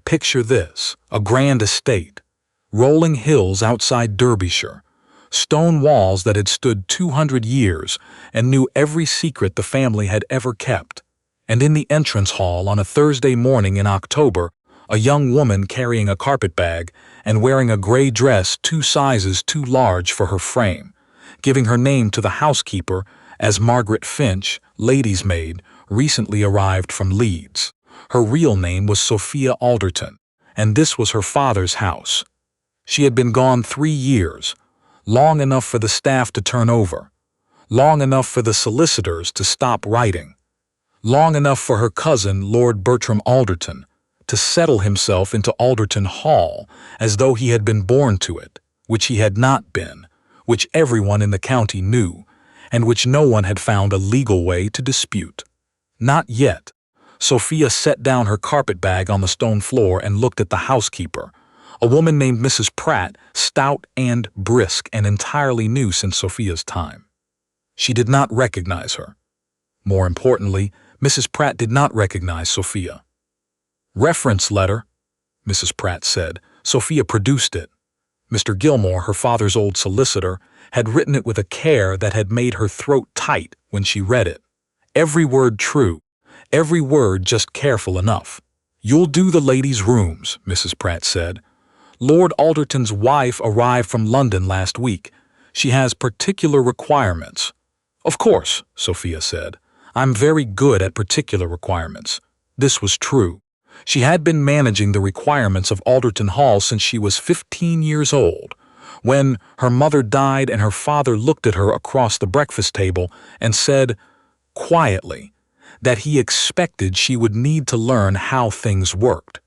Picture this, a grand estate, rolling hills outside Derbyshire, stone walls that had stood 200 years and knew every secret the family had ever kept. And in the entrance hall on a Thursday morning in October, a young woman carrying a carpetbag and wearing a gray dress 2 sizes too large for her frame, giving her name to the housekeeper as Margaret Finch, lady's maid, recently arrived from Leeds. Her real name was Sophia Alderton, and this was her father's house. She had been gone 3 years, long enough for the staff to turn over, long enough for the solicitors to stop writing, long enough for her cousin, Lord Bertram Alderton, to settle himself into Alderton Hall as though he had been born to it, which he had not been, which everyone in the county knew, and which no one had found a legal way to dispute. Not yet. Sophia set down her carpetbag on the stone floor and looked at the housekeeper, a woman named Mrs. Pratt, stout and brisk and entirely new since Sophia's time. She did not recognize her. More importantly, Mrs. Pratt did not recognize Sophia. "Reference letter," Mrs. Pratt said. Sophia produced it. Mr. Gilmore, her father's old solicitor, had written it with a care that had made her throat tight when she read it. Every word true, every word just careful enough. "You'll do the ladies' rooms," Mrs. Pratt said. "Lord Alderton's wife arrived from London last week. She has particular requirements." "Of course," Sophia said. "I'm very good at particular requirements." This was true. She had been managing the requirements of Alderton Hall since she was 15 years old, when her mother died and her father looked at her across the breakfast table and said, quietly, that he expected she would need to learn how things worked.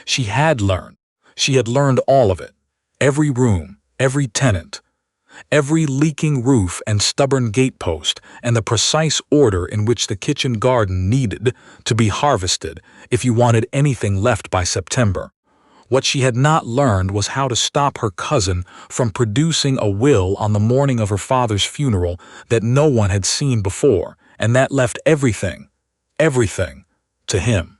She had learned. She had learned all of it. Every room, every tenant, every leaking roof and stubborn gatepost, and the precise order in which the kitchen garden needed to be harvested if you wanted anything left by September. What she had not learned was how to stop her cousin from producing a will on the morning of her father's funeral that no one had seen before, and that left everything, to him.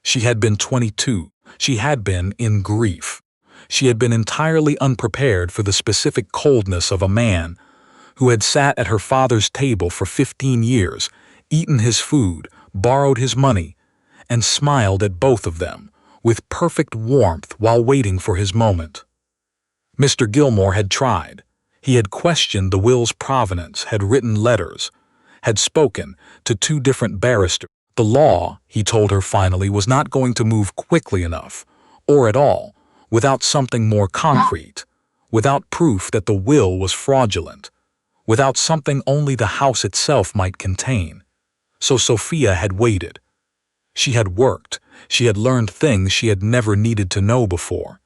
She had been 22. She had been in grief. She had been entirely unprepared for the specific coldness of a man who had sat at her father's table for 15 years, eaten his food, borrowed his money, and smiled at both of them with perfect warmth while waiting for his moment. Mr. Gilmore had tried. He had questioned the will's provenance, had written letters, had spoken to 2 different barristers. The law, he told her finally, was not going to move quickly enough, or at all, without something more concrete, without proof that the will was fraudulent, without something only the house itself might contain. So Sophia had waited. She had worked. She had learned things she had never needed to know before.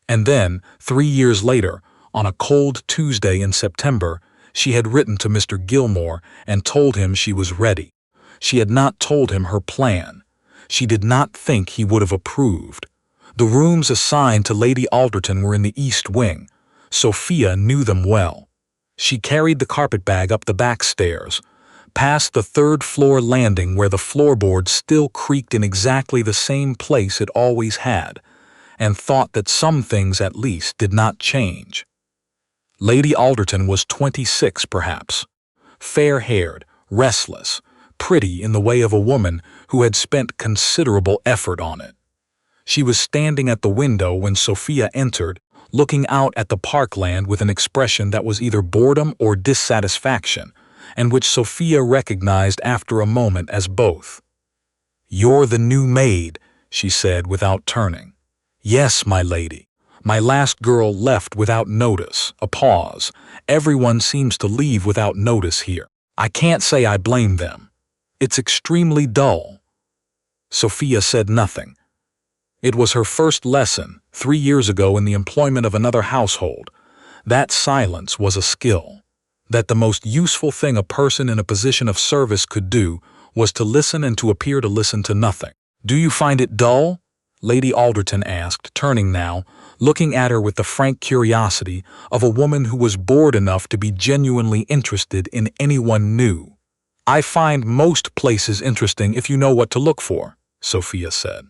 And then, 3 years later, on a cold Tuesday in September, she had written to Mr. Gilmore and told him she was ready. She had not told him her plan. She did not think he would have approved. The rooms assigned to Lady Alderton were in the east wing. Sophia knew them well. She carried the carpetbag up the back stairs, past the 3rd-floor landing where the floorboards still creaked in exactly the same place it always had, and thought that some things at least did not change. Lady Alderton was 26 perhaps, fair-haired, restless, pretty in the way of a woman who had spent considerable effort on it. She was standing at the window when Sophia entered, looking out at the parkland with an expression that was either boredom or dissatisfaction, and which Sophia recognized after a moment as both. "You're the new maid," she said without turning. "Yes, my lady. My last girl left without notice." A pause. "Everyone seems to leave without notice here. I can't say I blame them. It's extremely dull." Sophia said nothing. It was her first lesson, 3 years ago in the employment of another household. That silence was a skill. That the most useful thing a person in a position of service could do was to listen and to appear to listen to nothing. "Do you find it dull?" Lady Alderton asked, turning now, looking at her with the frank curiosity of a woman who was bored enough to be genuinely interested in anyone new. "I find most places interesting if you know what to look for," Sophia said.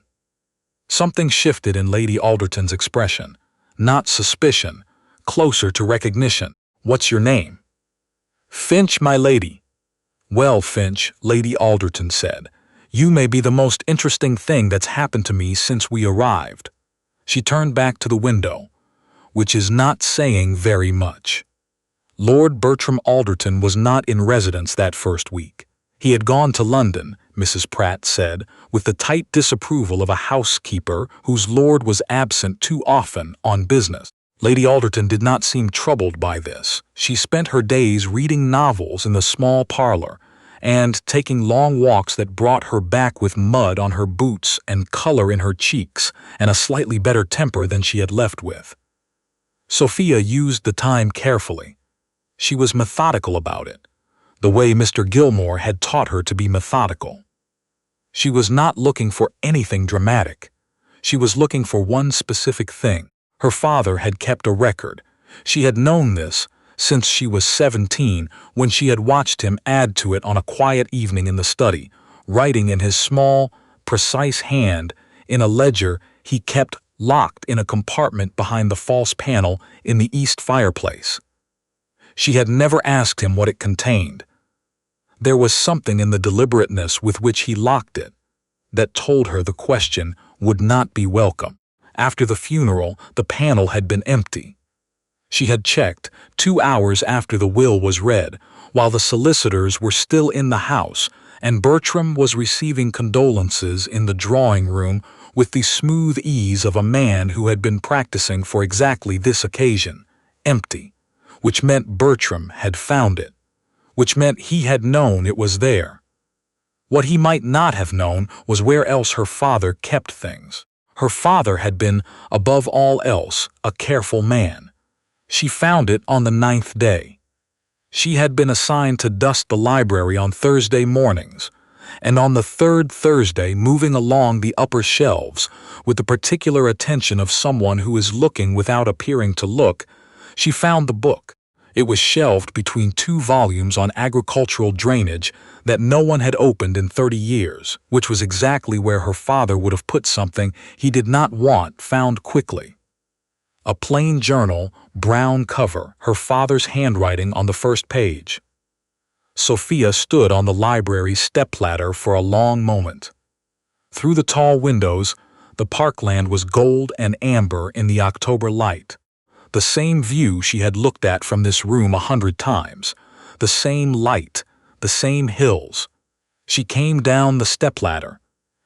Something shifted in Lady Alderton's expression. Not suspicion, closer to recognition. "What's your name?" "Finch, my lady." "Well, Finch," Lady Alderton said, "you may be the most interesting thing that's happened to me since we arrived." She turned back to the window, which is not saying very much. Lord Bertram Alderton was not in residence that first week. He had gone to London, Mrs. Pratt said, with the tight disapproval of a housekeeper whose lord was absent too often on business. Lady Alderton did not seem troubled by this. She spent her days reading novels in the small parlor and taking long walks that brought her back with mud on her boots and color in her cheeks and a slightly better temper than she had left with. Sophia used the time carefully. She was methodical about it, the way Mr. Gilmore had taught her to be methodical. She was not looking for anything dramatic. She was looking for one specific thing. Her father had kept a record. She had known this since she was 17, when she had watched him add to it on a quiet evening in the study, writing in his small, precise hand in a ledger he kept locked in a compartment behind the false panel in the east fireplace. She had never asked him what it contained. There was something in the deliberateness with which he locked it that told her the question would not be welcome. After the funeral, the panel had been empty. She had checked 2 hours after the will was read, while the solicitors were still in the house, and Bertram was receiving condolences in the drawing-room with the smooth ease of a man who had been practicing for exactly this occasion. Empty, which meant Bertram had found it, which meant he had known it was there. What he might not have known was where else her father kept things. Her father had been, above all else, a careful man. She found it on the 9th day. She had been assigned to dust the library on Thursday mornings, and on the 3rd Thursday, moving along the upper shelves with the particular attention of someone who is looking without appearing to look, she found the book. It was shelved between 2 volumes on agricultural drainage that no one had opened in 30 years, which was exactly where her father would have put something he did not want found quickly. A plain journal, brown cover, her father's handwriting on the first page. Sophia stood on the library's stepladder for a long moment. Through the tall windows, the parkland was gold and amber in the October light. The same view she had looked at from this room 100 times, the same light, the same hills. She came down the stepladder.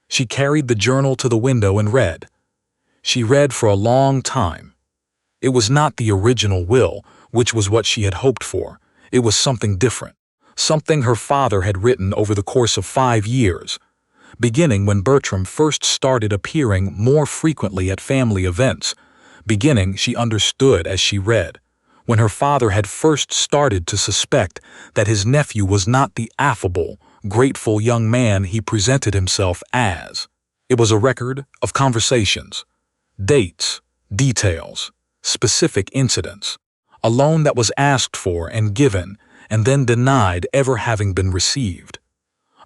She carried the journal to the window and read. She read for a long time. It was not the original will, which was what she had hoped for. It was something different, something her father had written over the course of 5 years, beginning when Bertram first started appearing more frequently at family events. Beginning, she understood as she read, when her father had first started to suspect that his nephew was not the affable, grateful young man he presented himself as. It was a record of conversations, dates, details, specific incidents, a loan that was asked for and given and then denied ever having been received.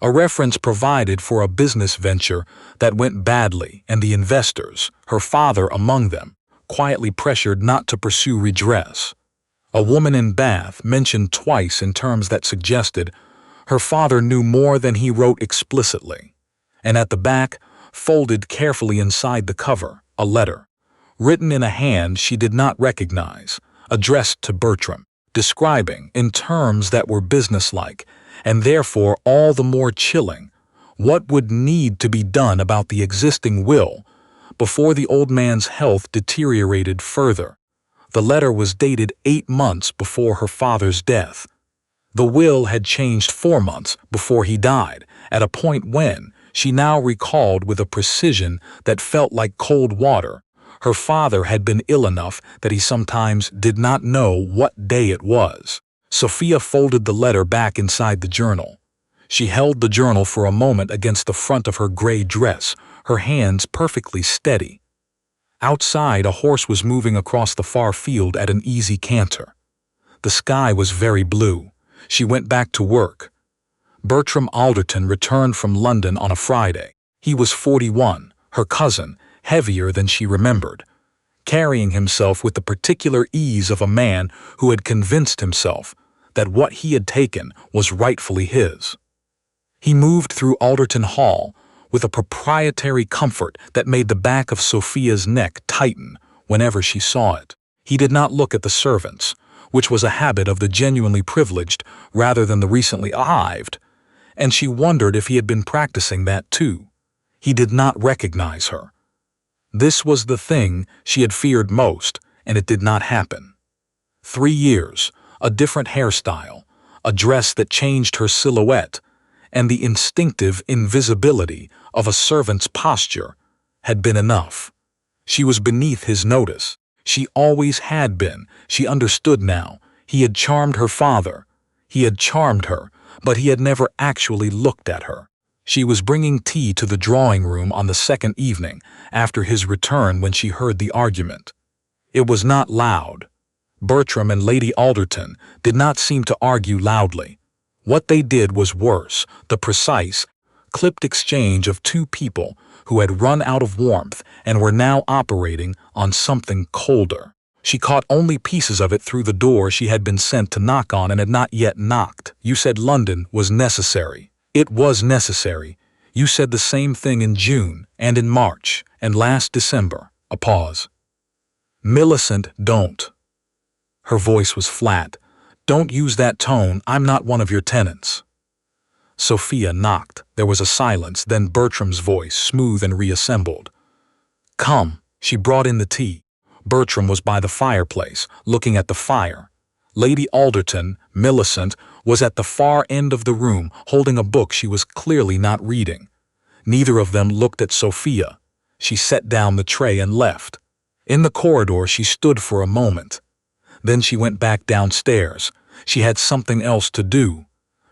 A reference provided for a business venture that went badly, and the investors, her father among them, quietly pressured not to pursue redress. A woman in Bath mentioned twice in terms that suggested her father knew more than he wrote explicitly. And at the back, folded carefully inside the cover, a letter, written in a hand she did not recognize, addressed to Bertram, describing, in terms that were businesslike, and therefore all the more chilling, what would need to be done about the existing will before the old man's health deteriorated further. The letter was dated 8 months before her father's death. The will had changed 4 months before he died, at a point when, she now recalled with a precision that felt like cold water, her father had been ill enough that he sometimes did not know what day it was. Sophia folded the letter back inside the journal. She held the journal for a moment against the front of her gray dress, her hands perfectly steady. Outside, a horse was moving across the far field at an easy canter. The sky was very blue. She went back to work. Bertram Alderton returned from London on a Friday. He was 41. Her cousin, heavier than she remembered, carrying himself with the particular ease of a man who had convinced himself that what he had taken was rightfully his. He moved through Alderton Hall with a proprietary comfort that made the back of Sophia's neck tighten whenever she saw it. He did not look at the servants, which was a habit of the genuinely privileged rather than the recently arrived, and she wondered if he had been practicing that too. He did not recognize her. This was the thing she had feared most, and it did not happen. 3 years, a different hairstyle, a dress that changed her silhouette, and the instinctive invisibility of a servant's posture had been enough. She was beneath his notice. She always had been. She understood now. He had charmed her father. He had charmed her, but he had never actually looked at her. She was bringing tea to the drawing room on the second evening after his return when she heard the argument. It was not loud. Bertram and Lady Alderton did not seem to argue loudly. What they did was worse, the precise, clipped exchange of two people who had run out of warmth and were now operating on something colder. She caught only pieces of it through the door she had been sent to knock on and had not yet knocked. You said London was necessary. It was necessary. You said the same thing in June and in March and last December. A pause. Millicent, don't. Her voice was flat. Don't use that tone. I'm not one of your tenants. Sophia knocked. There was a silence, then Bertram's voice, smooth and reassembled. Come. She brought in the tea. Bertram was by the fireplace, looking at the fire. Lady Alderton, Millicent, was at the far end of the room, holding a book she was clearly not reading. Neither of them looked at Sophia. She set down the tray and left. In the corridor she stood for a moment. Then she went back downstairs. She had something else to do.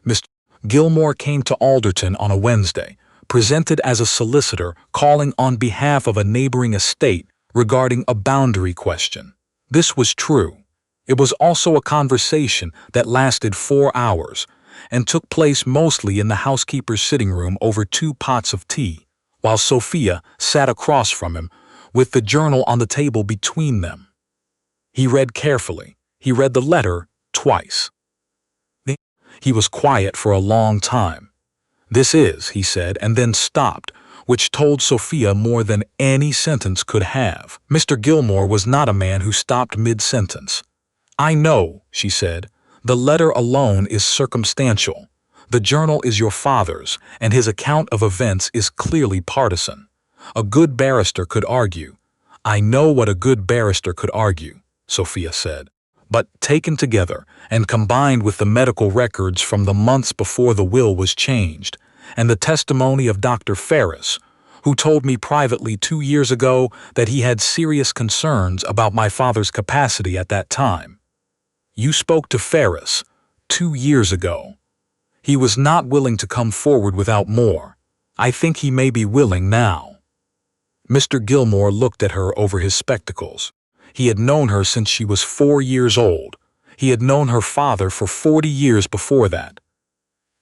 Mr. Gilmore came to Alderton on a Wednesday, presented as a solicitor calling on behalf of a neighboring estate regarding a boundary question. This was true. It was also a conversation that lasted 4 hours and took place mostly in the housekeeper's sitting room over 2 pots of tea, while Sophia sat across from him with the journal on the table between them. He read carefully. He read the letter twice. He was quiet for a long time. This is, he said, and then stopped, which told Sophia more than any sentence could have. Mr. Gilmore was not a man who stopped mid-sentence. I know, she said. The letter alone is circumstantial. The journal is your father's, and his account of events is clearly partisan. A good barrister could argue. I know what a good barrister could argue, Sophia said. But taken together and combined with the medical records from the months before the will was changed, and the testimony of Dr. Ferris, who told me privately 2 years ago that he had serious concerns about my father's capacity at that time. You spoke to Ferris 2 years ago. He was not willing to come forward without more. I think he may be willing now. Mr. Gilmore looked at her over his spectacles. He had known her since she was 4 years old. He had known her father for 40 years before that.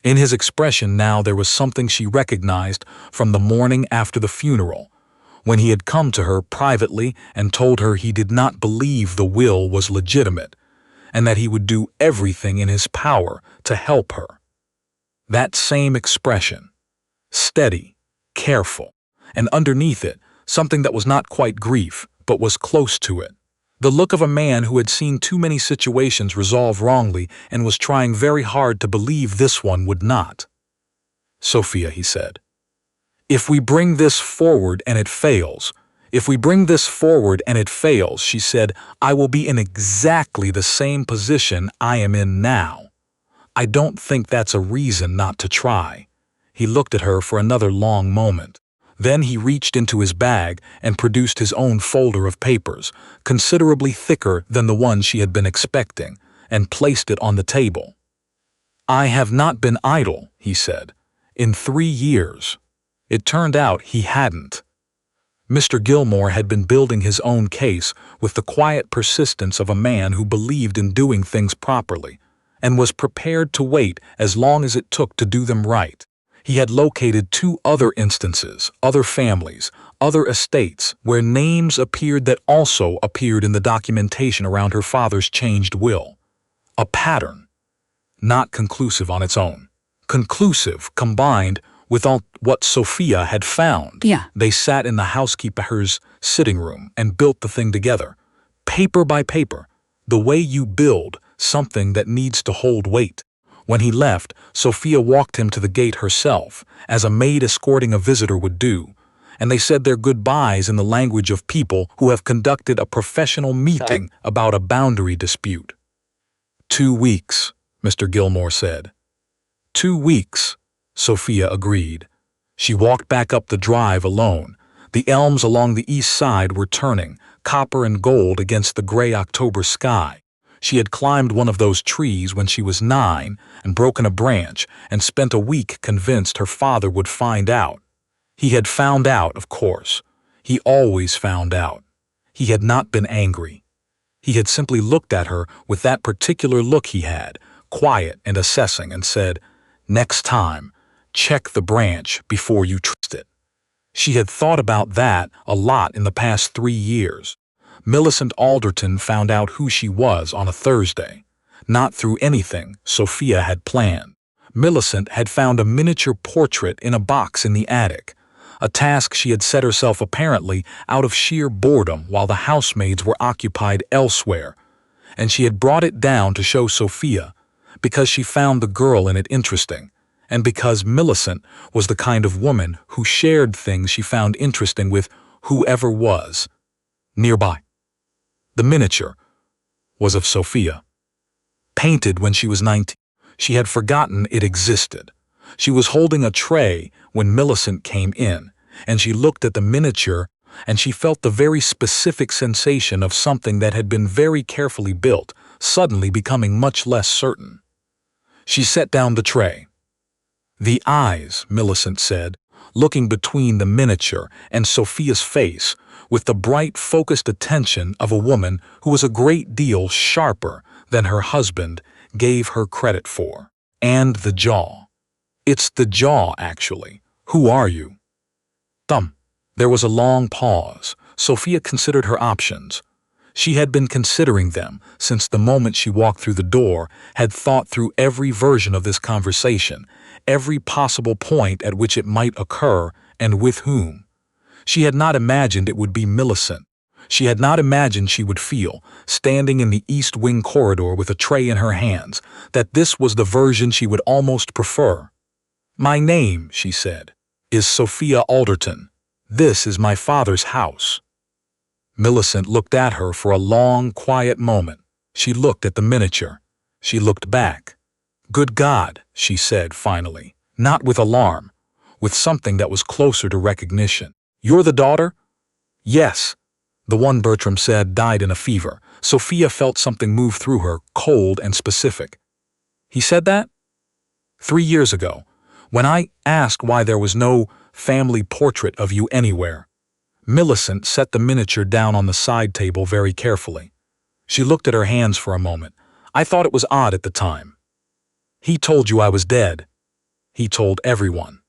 In his expression now there was something she recognized from the morning after the funeral, when he had come to her privately and told her he did not believe the will was legitimate, and that he would do everything in his power to help her. That same expression, steady, careful, and underneath it, something that was not quite grief, but was close to it. The look of a man who had seen too many situations resolve wrongly and was trying very hard to believe this one would not. Sophia, he said, if we bring this forward and it fails, she said, I will be in exactly the same position I am in now. I don't think that's a reason not to try. He looked at her for another long moment. Then he reached into his bag and produced his own folder of papers, considerably thicker than the one she had been expecting, and placed it on the table. I have not been idle, he said, in 3 years. It turned out he hadn't. Mr. Gilmore had been building his own case with the quiet persistence of a man who believed in doing things properly, and was prepared to wait as long as it took to do them right. He had located 2 other instances, other families, other estates where names appeared that also appeared in the documentation around her father's changed will. A pattern, not conclusive on its own. Conclusive combined with all what Sophia had found. Yeah. They sat in the housekeeper's sitting room and built the thing together, paper by paper, the way you build something that needs to hold weight. When he left, Sophia walked him to the gate herself, as a maid escorting a visitor would do, and they said their goodbyes in the language of people who have conducted a professional meeting about a boundary dispute. 2 weeks, Mr. Gilmore said. 2 weeks, Sophia agreed. She walked back up the drive alone. The elms along the east side were turning, copper and gold against the gray October sky. She had climbed one of those trees when she was 9 and broken a branch and spent a week convinced her father would find out. He had found out, of course. He always found out. He had not been angry. He had simply looked at her with that particular look he had, quiet and assessing, and said, "Next time, check the branch before you trust it." She had thought about that a lot in the past 3 years. Millicent Alderton found out who she was on a Thursday, not through anything Sophia had planned. Millicent had found a miniature portrait in a box in the attic, a task she had set herself apparently out of sheer boredom while the housemaids were occupied elsewhere, and she had brought it down to show Sophia because she found the girl in it interesting, and because Millicent was the kind of woman who shared things she found interesting with whoever was nearby. The miniature was of Sophia. Painted when she was 19, she had forgotten it existed. She was holding a tray when Millicent came in, and she looked at the miniature and she felt the very specific sensation of something that had been very carefully built, suddenly becoming much less certain. She set down the tray. "The eyes," Millicent said, looking between the miniature and Sophia's face with the bright, focused attention of a woman who was a great deal sharper than her husband gave her credit for. "And the jaw. It's the jaw, actually. Who are you?" "Thumb." There was a long pause. Sophia considered her options. She had been considering them since the moment she walked through the door, had thought through every version of this conversation, every possible point at which it might occur, and with whom. She had not imagined it would be Millicent. She had not imagined she would feel, standing in the East Wing corridor with a tray in her hands, that this was the version she would almost prefer. "My name," she said, "is Sophia Alderton. This is my father's house." Millicent looked at her for a long, quiet moment. She looked at the miniature. She looked back. "Good God," she said finally, not with alarm, with something that was closer to recognition. "You're the daughter?" "Yes." The one Bertram said died in a fever. Sophia felt something move through her, cold and specific. "He said that?" 3 years ago, when I asked why there was no family portrait of you anywhere." Millicent set the miniature down on the side table very carefully. She looked at her hands for a moment. "I thought it was odd at the time." "He told you I was dead." "He told everyone."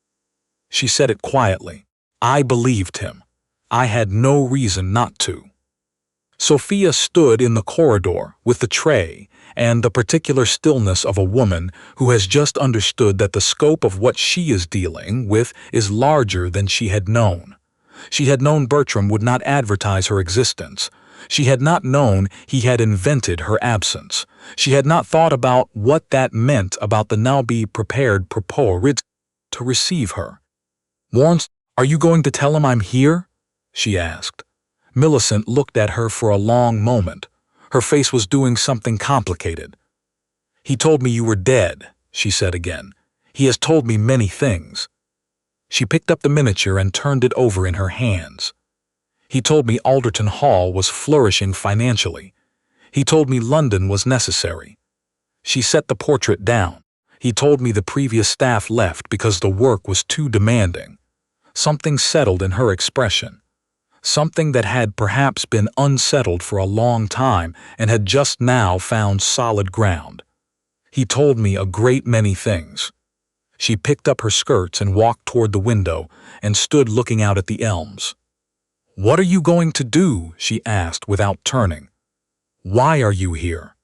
She said it quietly. "I believed him. I had no reason not to." Sophia stood in the corridor with the tray and the particular stillness of a woman who has just understood that the scope of what she is dealing with is larger than she had known. She had known Bertram would not advertise her existence. She had not known he had invented her absence. She had not thought about what that meant about the now-be-prepared propos to receive her. "Warns, are you going to tell him I'm here?" she asked. Millicent looked at her for a long moment. Her face was doing something complicated. "He told me you were dead," she said again. "He has told me many things." She picked up the miniature and turned it over in her hands. "He told me Alderton Hall was flourishing financially. He told me London was necessary." She set the portrait down. "He told me the previous staff left because the work was too demanding." Something settled in her expression. Something that had perhaps been unsettled for a long time and had just now found solid ground. "He told me a great many things." She picked up her skirts and walked toward the window and stood looking out at the elms. "What are you going to do?" she asked without turning. "Why are you here?"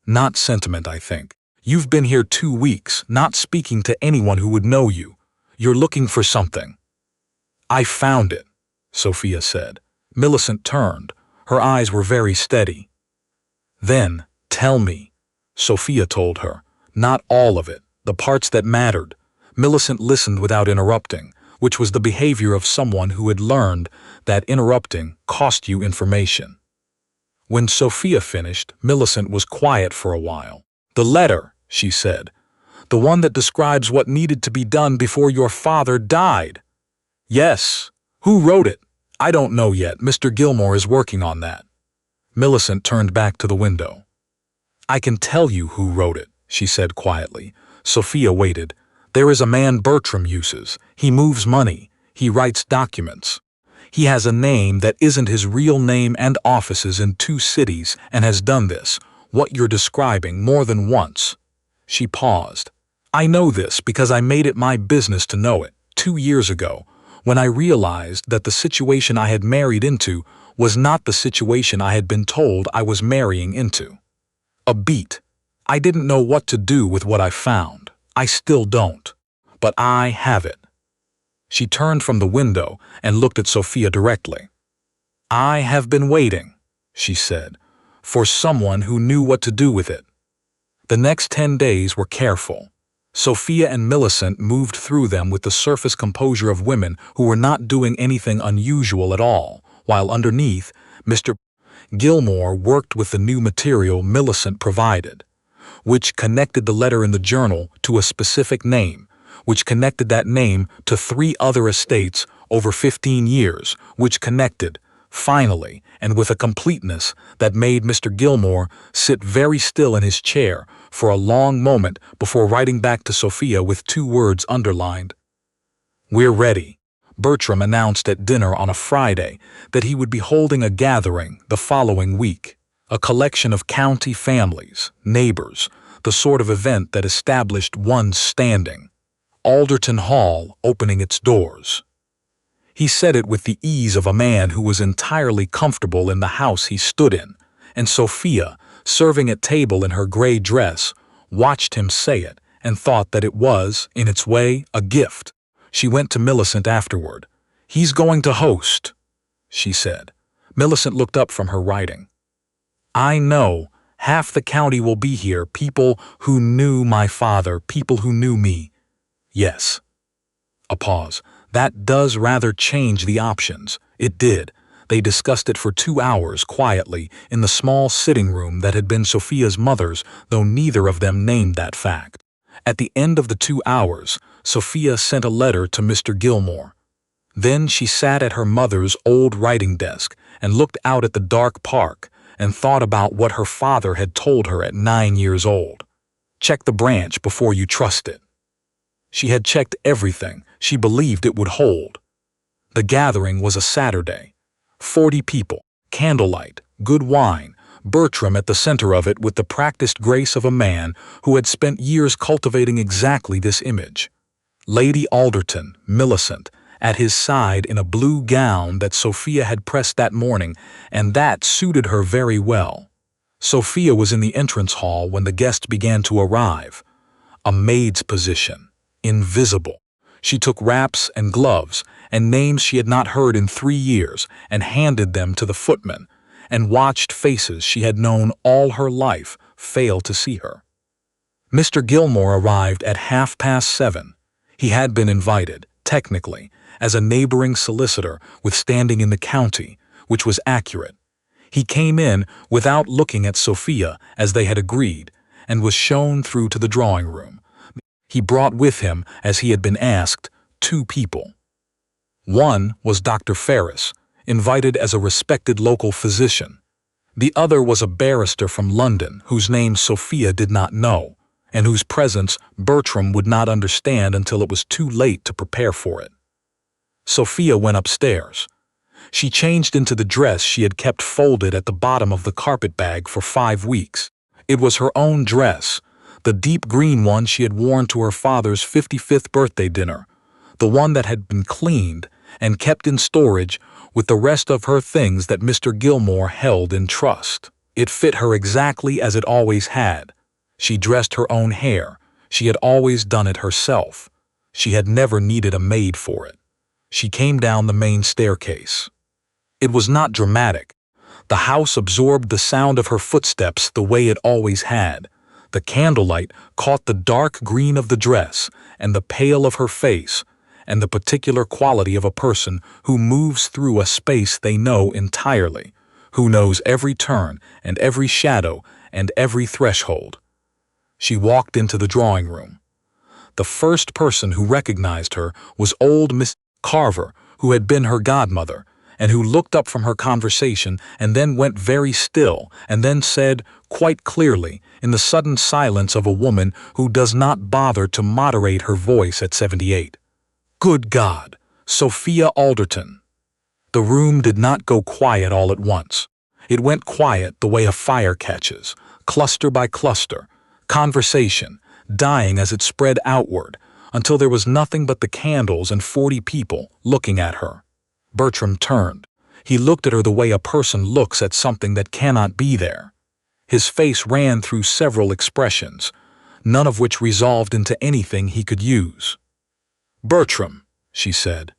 "Not sentiment, I think. You've been here 2 weeks, not speaking to anyone who would know you. You're looking for something." "I found it," Sophia said. Millicent turned. Her eyes were very steady. "Then, tell me," Sophia told her. "Not all of it, the parts that mattered." Millicent listened without interrupting, which was the behavior of someone who had learned that interrupting cost you information. When Sophia finished, Millicent was quiet for a while. "The letter," she said. "The one that describes what needed to be done before your father died." "Yes. Who wrote it?" "I don't know yet. Mr. Gilmore is working on that." Millicent turned back to the window. "I can tell you who wrote it," she said quietly. Sophia waited. "There is a man Bertram uses. He moves money. He writes documents. He has a name that isn't his real name and offices in 2 cities and has done this, what you're describing, more than once." She paused. "I know this because I made it my business to know it, 2 years ago, when I realized that the situation I had married into was not the situation I had been told I was marrying into. A beat. I didn't know what to do with what I found. I still don't. But I have it." She turned from the window and looked at Sophia directly. "I have been waiting," she said, "for someone who knew what to do with it." The next 10 days were careful. Sophia and Millicent moved through them with the surface composure of women who were not doing anything unusual at all, while underneath, Mr. Gilmore worked with the new material Millicent provided, which connected the letter in the journal to a specific name, which connected that name to 3 other estates over 15 years, which connected, finally, and with a completeness that made Mr. Gilmore sit very still in his chair for a long moment before writing back to Sophia with 2 words underlined. "We're ready." Bertram announced at dinner on a Friday that he would be holding a gathering the following week, a collection of county families, neighbors, the sort of event that established one's standing. Alderton Hall opening its doors. He said it with the ease of a man who was entirely comfortable in the house he stood in, and Sophia, serving at table in her gray dress, watched him say it and thought that it was, in its way, a gift. She went to Millicent afterward. "He's going to host," she said. Millicent looked up from her writing. "I know. Half the county will be here, people who knew my father, people who knew me." "Yes." A pause. "That does rather change the options." It did. They discussed it for 2 hours quietly in the small sitting room that had been Sophia's mother's, though neither of them named that fact. At the end of the 2 hours, Sophia sent a letter to Mr. Gilmore. Then she sat at her mother's old writing desk and looked out at the dark park and thought about what her father had told her at 9 years old. "Check the branch before you trust it." She had checked everything. She believed it would hold. The gathering was a Saturday. 40 people, candlelight, good wine, Bertram at the center of it with the practiced grace of a man who had spent years cultivating exactly this image. Lady Alderton, Millicent, at his side in a blue gown that Sophia had pressed that morning, and that suited her very well. Sophia was in the entrance hall when the guests began to arrive. A maid's position, invisible. She took wraps and gloves and names she had not heard in 3 years and handed them to the footman, and watched faces she had known all her life fail to see her. Mr. Gilmore arrived at 7:30. He had been invited, technically, as a neighboring solicitor with standing in the county, which was accurate. He came in without looking at Sophia as they had agreed, and was shown through to the drawing room. He brought with him, as he had been asked, 2 people. One was Dr. Ferris, invited as a respected local physician. The other was a barrister from London whose name Sophia did not know, and whose presence Bertram would not understand until it was too late to prepare for it. Sophia went upstairs. She changed into the dress she had kept folded at the bottom of the carpet bag for 5 weeks. It was her own dress, the deep green one she had worn to her father's 55th birthday dinner, the one that had been cleaned and kept in storage with the rest of her things that Mr. Gilmore held in trust. It fit her exactly as it always had. She dressed her own hair. She had always done it herself. She had never needed a maid for it. She came down the main staircase. It was not dramatic. The house absorbed the sound of her footsteps the way it always had. The candlelight caught the dark green of the dress and the pale of her face and the particular quality of a person who moves through a space they know entirely, who knows every turn and every shadow and every threshold. She walked into the drawing room. The first person who recognized her was old Miss Carver, who had been her godmother, and who looked up from her conversation and then went very still and then said, quite clearly, in the sudden silence of a woman who does not bother to moderate her voice at 78, "Good God, Sophia Alderton." The room did not go quiet all at once. It went quiet the way a fire catches, cluster by cluster, conversation, dying as it spread outward, until there was nothing but the candles and 40 people looking at her. Bertram turned. He looked at her the way a person looks at something that cannot be there. His face ran through several expressions, none of which resolved into anything he could use. "Bertram," she said.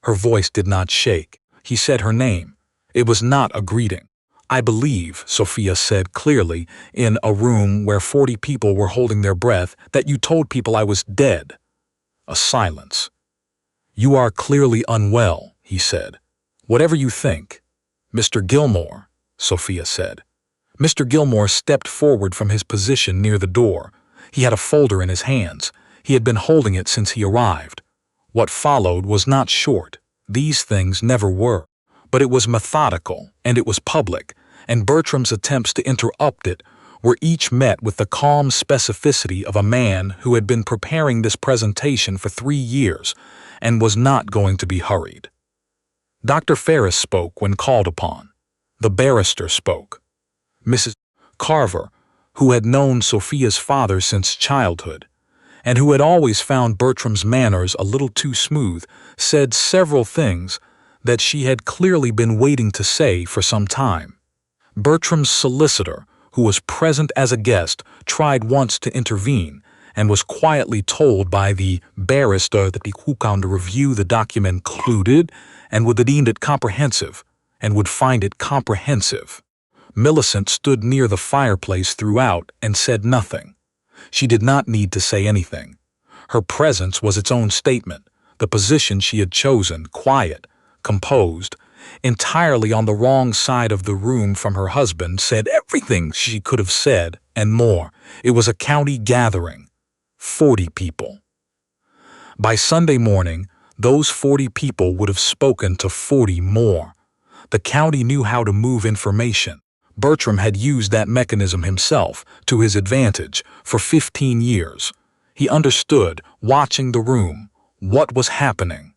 Her voice did not shake. He said her name. It was not a greeting. "I believe," Sophia said clearly, in a room where 40 people were holding their breath, "that you told people I was dead." A silence. "You are clearly unwell," he said. "Whatever you think." "Mr. Gilmore," Sophia said. Mr. Gilmore stepped forward from his position near the door. He had a folder in his hands. He had been holding it since he arrived. What followed was not short. These things never were. But it was methodical, and it was public, and Bertram's attempts to interrupt it were each met with the calm specificity of a man who had been preparing this presentation for 3 years and was not going to be hurried. Dr. Ferris spoke when called upon. The barrister spoke. Mrs. Carver, who had known Sophia's father since childhood, and who had always found Bertram's manners a little too smooth, said several things that she had clearly been waiting to say for some time. Bertram's solicitor, who was present as a guest, tried once to intervene, and was quietly told by the barrister that he would to review the document concluded and would deem it comprehensive, and would find it comprehensive. Millicent stood near the fireplace throughout and said nothing. She did not need to say anything. Her presence was its own statement, the position she had chosen, quiet, composed, entirely on the wrong side of the room from her husband, said everything she could have said, and more. It was a county gathering. 40 people. By Sunday morning, those 40 people would have spoken to 40 more. The county knew how to move information. Bertram had used that mechanism himself, to his advantage, for 15 years. He understood, watching the room, what was happening.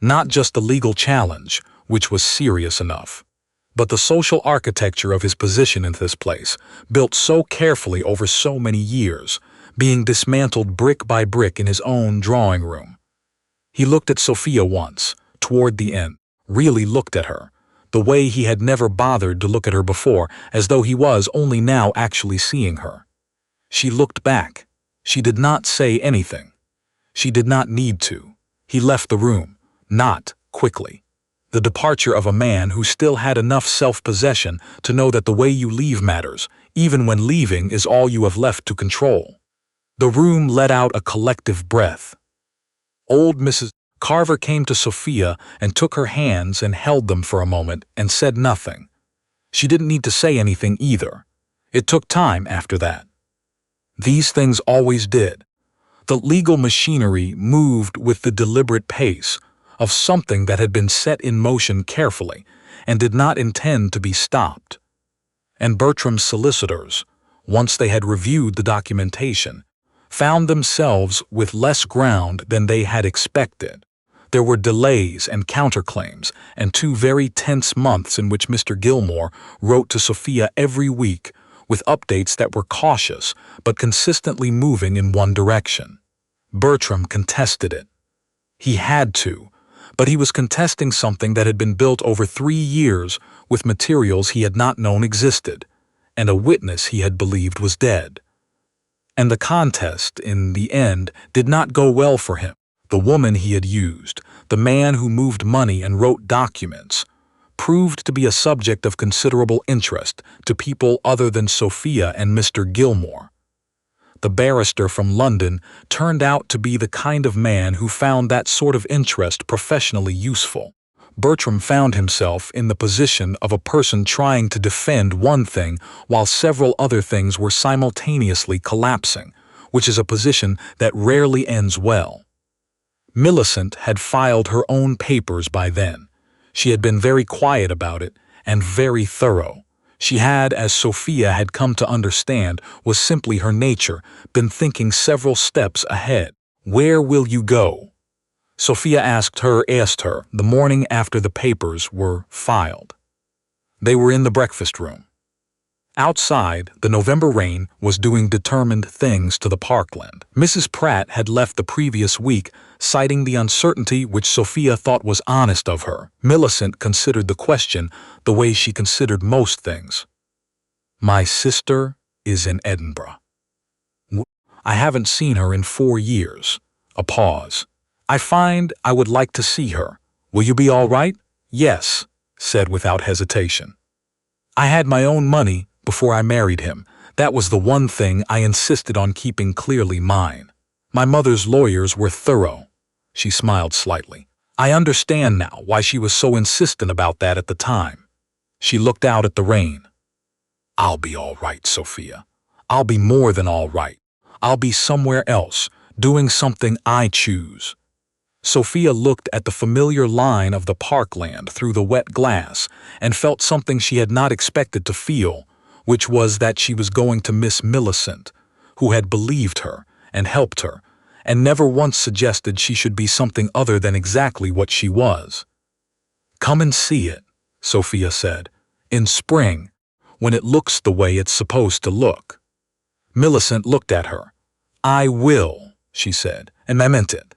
Not just the legal challenge, which was serious enough, but the social architecture of his position in this place, built so carefully over so many years, being dismantled brick by brick in his own drawing room. He looked at Sophia once, toward the end, really looked at her, the way he had never bothered to look at her before, as though he was only now actually seeing her. She looked back. She did not say anything. She did not need to. He left the room, not quickly. The departure of a man who still had enough self-possession to know that the way you leave matters, even when leaving is all you have left to control. The room let out a collective breath. Old Mrs. Carver came to Sophia and took her hands and held them for a moment and said nothing. She didn't need to say anything either. It took time after that. These things always did. The legal machinery moved with the deliberate pace of something that had been set in motion carefully and did not intend to be stopped. And Bertram's solicitors, once they had reviewed the documentation, found themselves with less ground than they had expected. There were delays and counterclaims, and 2 very tense months in which Mr. Gilmore wrote to Sophia every week with updates that were cautious but consistently moving in one direction. Bertram contested it. He had to, But he was contesting something that had been built over 3 years with materials he had not known existed, and a witness he had believed was dead. And the contest, in the end, did not go well for him. The woman he had used, the man who moved money and wrote documents, proved to be a subject of considerable interest to people other than Sophia and Mr. Gilmore. The barrister from London turned out to be the kind of man who found that sort of interest professionally useful. Bertram found himself in the position of a person trying to defend one thing while several other things were simultaneously collapsing, which is a position that rarely ends well. Millicent had filed her own papers by then. She had been very quiet about it and very thorough. She had, as Sophia had come to understand, was simply her nature, been thinking several steps ahead. "Where will you go?" Sophia asked her the morning after the papers were filed. They were in the breakfast room. Outside, the November rain was doing determined things to the parkland. Mrs. Pratt had left the previous week, citing the uncertainty which Sophia thought was honest of her. Millicent considered the question the way she considered most things. "My sister is in Edinburgh. I haven't seen her in 4 years. A pause. I find I would like to see her. Will you be all right?" "Yes," said without hesitation. "I had my own money before I married him. That was the one thing I insisted on keeping clearly mine. My mother's lawyers were thorough." She smiled slightly. "I understand now why she was so insistent about that at the time." She looked out at the rain. "I'll be all right, Sophia. I'll be more than all right. I'll be somewhere else, doing something I choose." Sophia looked at the familiar line of the parkland through the wet glass and felt something she had not expected to feel, which was that she was going to miss Millicent, who had believed her and helped her, and never once suggested she should be something other than exactly what she was. "Come and see it," Sophia said, "in spring, when it looks the way it's supposed to look." Millicent looked at her. "I will," she said, and I meant it.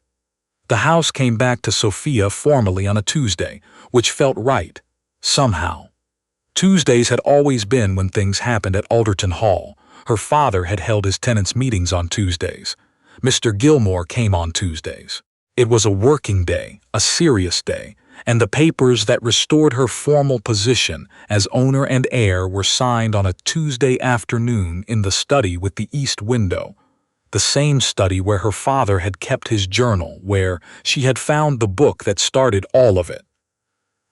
The house came back to Sophia formally on a Tuesday, which felt right, somehow. Tuesdays had always been when things happened at Alderton Hall. Her father had held his tenants' meetings on Tuesdays. Mr. Gilmore came on Tuesdays. It was a working day, a serious day, and the papers that restored her formal position as owner and heir were signed on a Tuesday afternoon in the study with the east window, the same study where her father had kept his journal, where she had found the book that started all of it.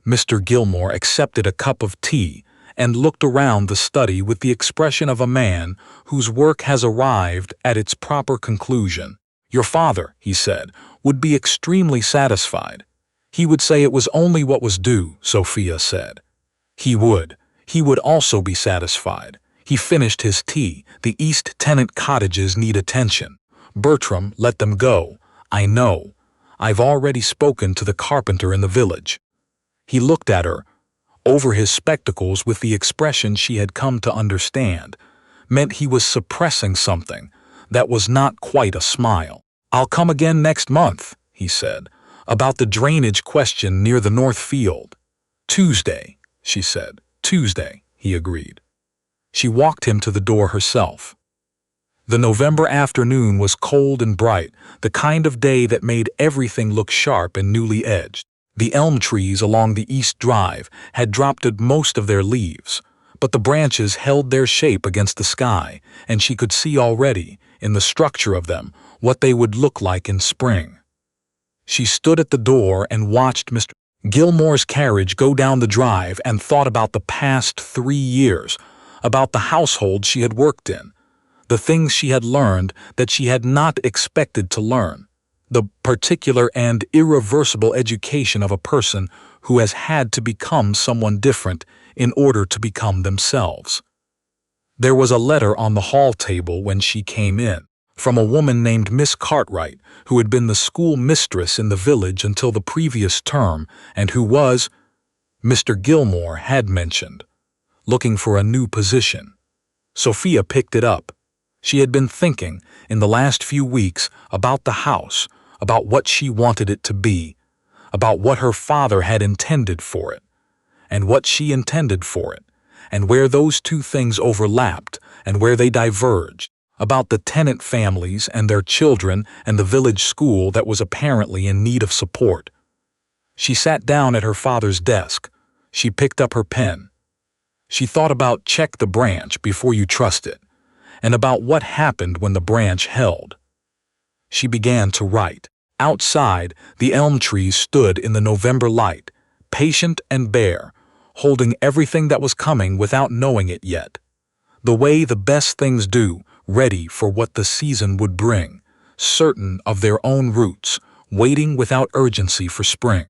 Mr. Gilmore accepted a cup of tea and looked around the study with the expression of a man whose work has arrived at its proper conclusion. "Your father," he said, "would be extremely satisfied. He would say it was only what was due," Sophia said. He would also be satisfied. He finished his tea. "The East Tenant cottages need attention. Bertram, let them go. I know. I've already spoken to the carpenter in the village." He looked at her, over his spectacles with the expression she had come to understand, meant he was suppressing something that was not quite a smile. "I'll come again next month," he said, "about the drainage question near the north field." "Tuesday," she said. "Tuesday," he agreed. She walked him to the door herself. The November afternoon was cold and bright, the kind of day that made everything look sharp and newly edged. The elm trees along the east drive had dropped most of their leaves, but the branches held their shape against the sky, and she could see already, in the structure of them, what they would look like in spring. She stood at the door and watched Mr. Gilmore's carriage go down the drive and thought about the past 3 years, about the household she had worked in, the things she had learned that she had not expected to learn, the particular and irreversible education of a person who has had to become someone different in order to become themselves. There was a letter on the hall table when she came in, from a woman named Miss Cartwright, who had been the school mistress in the village until the previous term, and who was, Mr. Gilmore had mentioned, looking for a new position. Sophia picked it up. She had been thinking, in the last few weeks, about the house, about what she wanted it to be, about what her father had intended for it, and what she intended for it, and where those two things overlapped and where they diverged, about the tenant families and their children and the village school that was apparently in need of support. She sat down at her father's desk. She picked up her pen. She thought about check the branch before you trust it, and about what happened when the branch held. She began to write. Outside, the elm trees stood in the November light, patient and bare, holding everything that was coming without knowing it yet. The way the best things do, ready for what the season would bring, certain of their own roots, waiting without urgency for spring.